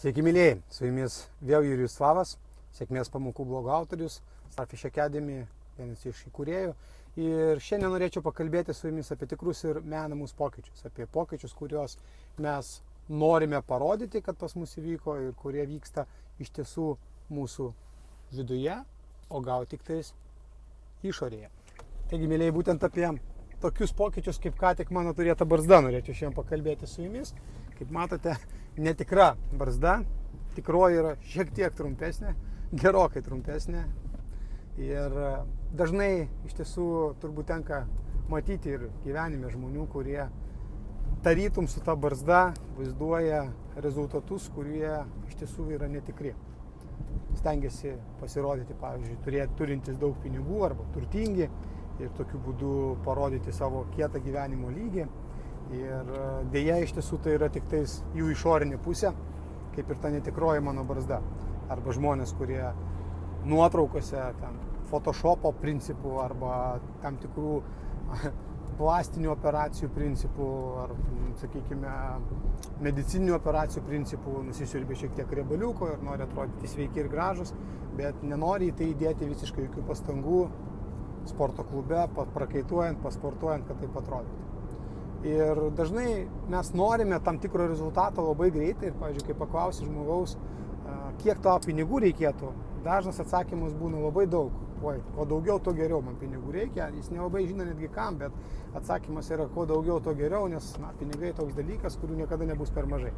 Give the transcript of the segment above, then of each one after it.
Sveiki, mylėjai, su jumis vėl Jurijus Slavas, sėkmės pamokų blogo autorius, Starfish Academy, vienas iš įkūrėjų. Ir šiandien norėčiau pakalbėti su jumis apie tikrus ir menamus pokyčius, apie pokyčius, kuriuos mes norime parodyti, kad pas mus įvyko ir kurie vyksta iš tiesų mūsų viduje, o gal tik tais išorėje. Taigi, mylėjai, būtent apie tokius pokyčius, kaip ką tik mano turėta barzda, norėčiau šiandien pakalbėti su jumis. Kaip matote, netikra barzda, tikroji yra šiek tiek trumpesnė, gerokai trumpesnė. Ir dažnai iš tiesų turbūt tenka matyti ir gyvenime žmonių, kurie tarytum su ta barzda vaizduoja rezultatus, kurie iš tiesų yra netikri. Stengiasi pasirodyti, pavyzdžiui, turintys daug pinigų arba turtingi ir tokiu būdu parodyti savo kietą gyvenimo lygį. Ir dėja iš tiesų tai yra tik tais jų išorinė pusė, kaip ir ta netikroji mano barzda. Arba žmonės, kurie nuotraukose ten photoshopo principų arba tam tikrų plastinių operacijų principų ar, sakykime, medicininių operacijų principų nusisiurbė šiek tiek riebaliuko ir nori atrodyti sveiki ir gražus, bet nenori į tai įdėti visiškai jokių pastangų sporto klube, prakaituojant, pasportuojant, kad taip atrodytų. Ir dažnai mes norime tam tikro rezultato labai greitai ir, pavyzdžiui, kai paklausi žmogaus, kiek tavo pinigų reikėtų, dažnas atsakymas būna labai daug. Oi, kuo daugiau, to geriau man pinigų reikia. Jis nelabai žino netgi kam, bet atsakymas yra, kuo daugiau, to geriau, nes pinigai toks dalykas, kurių niekada nebus per mažai.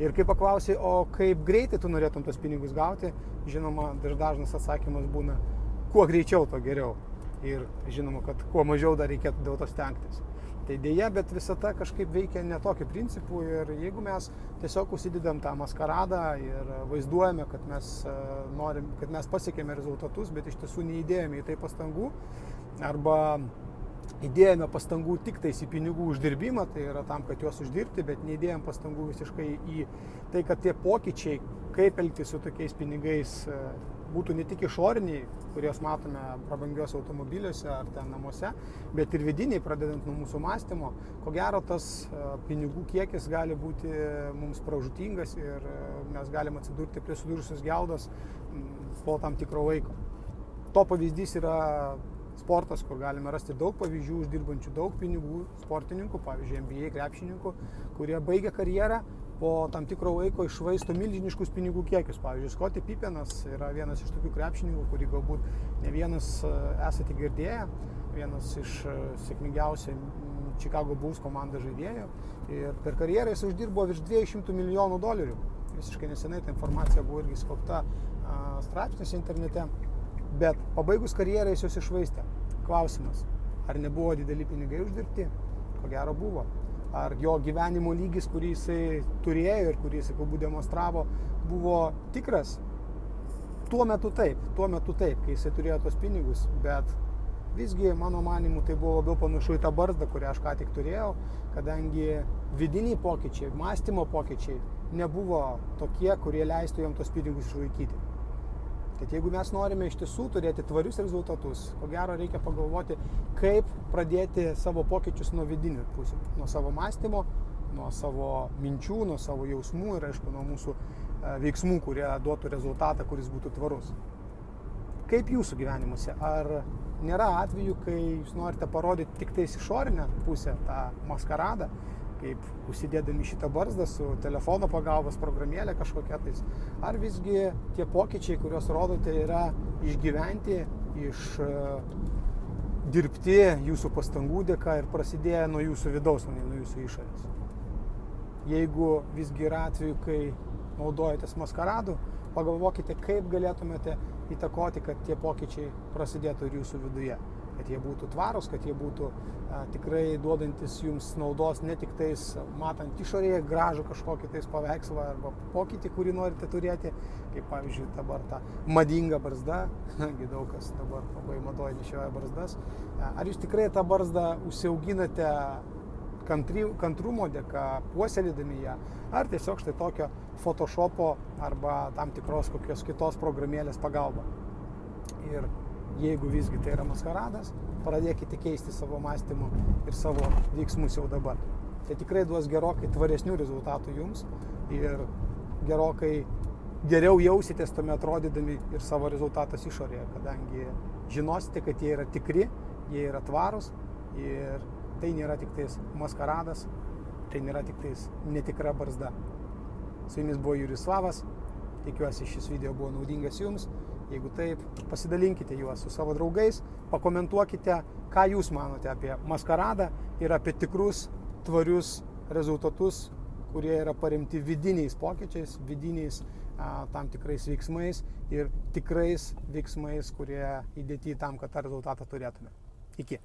Ir kai paklausi, o kaip greitai tu norėtum tos pinigus gauti, žinoma, dažnas atsakymas būna, kuo greičiau, to geriau. Ir žinoma, kad kuo mažiau dar reikėtų dėl to stengtis. Tai dėja, bet visata kažkaip veikia ne tokiu principu ir jeigu mes tiesiog užsidedam tą maskaradą ir vaizduojame, kad mes pasiekėme rezultatus, bet iš tiesų neįdėjome į tai pastangų arba įdėjome pastangų tik tais į pinigų uždirbimą, tai yra tam, kad juos uždirbti, bet neįdėjom pastangų visiškai į tai, kad tie pokyčiai, kaip elgtis su tokiais pinigais, būtų ne tik išoriniai, kuriuos matome prabangiuose automobiliuose ar ten namuose, bet ir vidiniai, pradedant nuo mūsų mąstymo. Ko gero, tas pinigų kiekis gali būti mums pražūtingas ir mes galime atsidurti prie sudužusios geldos po tam tikro laiko. To pavyzdys yra sportas, kur galime rasti daug pavyzdžių uždirbančių daug pinigų sportininkų, pavyzdžiui, NBA krepšininkų, kurie baigia karjerą, po tam tikro laiko iššvaisto milžiniškus pinigų kiekius. Pavyzdžiui, Scottie Pippenas yra vienas iš tokių krepšininkų, kurį galbūt ne vienas esate girdėję, vienas iš sėkmingiausių Chicago Bulls komandos žaidėjų. Ir per karjerą jis uždirbo virš $200 milijonų. Visiškai nesenai ta informacija buvo irgi skelbta straipsniuose internete. Bet pabaigus karjerą jis juos iššvaistė. Klausimas, ar nebuvo dideli pinigai uždirbti? Ko gero buvo. Ar jo gyvenimo lygis, kurį jisai turėjo ir kurį jisai galbūt demonstravo, buvo tikras? Tuo metu taip, kai jisai turėjo tos pinigus, bet visgi, mano manimu, tai buvo labiau panašu į tą barzdą, kurią aš ką tik turėjau, kadangi vidiniai pokyčiai, mąstymo pokyčiai nebuvo tokie, kurie leistų jam tos pinigus išlaikyti. Tad jeigu mes norime iš tiesų turėti tvarius rezultatus, ko gero reikia pagalvoti, kaip pradėti savo pokyčius nuo vidinių pusių, nuo savo mąstymo, nuo savo minčių, nuo savo jausmų ir aišku nuo mūsų veiksmų, kurie duotų rezultatą, kuris būtų tvarus. Kaip jūsų gyvenimuose? Ar nėra atvejų, kai jūs norite parodyti tik tais išorinę pusę, tą maskaradą, kaip užsidėdami šitą barzdą su telefono pagalbos programėlė kažkokia tais, ar visgi tie pokyčiai, kuriuos rodote, yra išgyventi, dirbti jūsų pastangų dėka ir prasidėję nuo jūsų vidaus, o ne nuo jūsų išorės. Jeigu visgi yra atveju, kai naudojatės maskaradu, pagalvokite, kaip galėtumėte įtakoti, kad tie pokyčiai prasidėtų ir jūsų viduje. Kad jie būtų tvarūs, kad jie būtų tikrai duodantis jums naudos ne tik tais matant išorėje gražų kažkokį tais paveikslą arba pokytį, kurį norite turėti, kaip pavyzdžiui dabar ta madinga barzda, daug kas dabar labai madoje nešioja barzdas. Ar jūs tikrai tą barzdą užsiauginate kantrumo dėka, puoselėdami ją, ar tiesiog štai tokio photoshopo arba tam tikros kokios kitos programėlės pagalba. Ir jeigu visgi tai yra maskaradas, pradėkite keisti savo mąstymą ir savo veiksmus jau dabar. Tai tikrai duos gerokai tvaresnių rezultatų jums ir gerokai geriau jausitės tuomet rodydami ir savo rezultatus išorėje, kadangi žinosite, kad jie yra tikri, jie yra tvarūs ir tai nėra tik tais maskaradas, tai nėra tik tais netikra barzda. Su jumis buvo Jurijus Slavas, tikiuosi šis video buvo naudingas jums. Jeigu taip, pasidalinkite juos su savo draugais, pakomentuokite, ką jūs manote apie maskaradą ir apie tikrus, tvarius rezultatus, kurie yra paremti vidiniais pokyčiais, vidiniais tam tikrais veiksmais ir tikrais veiksmais, kurie įdėti tam, kad tą rezultatą turėtume. Iki.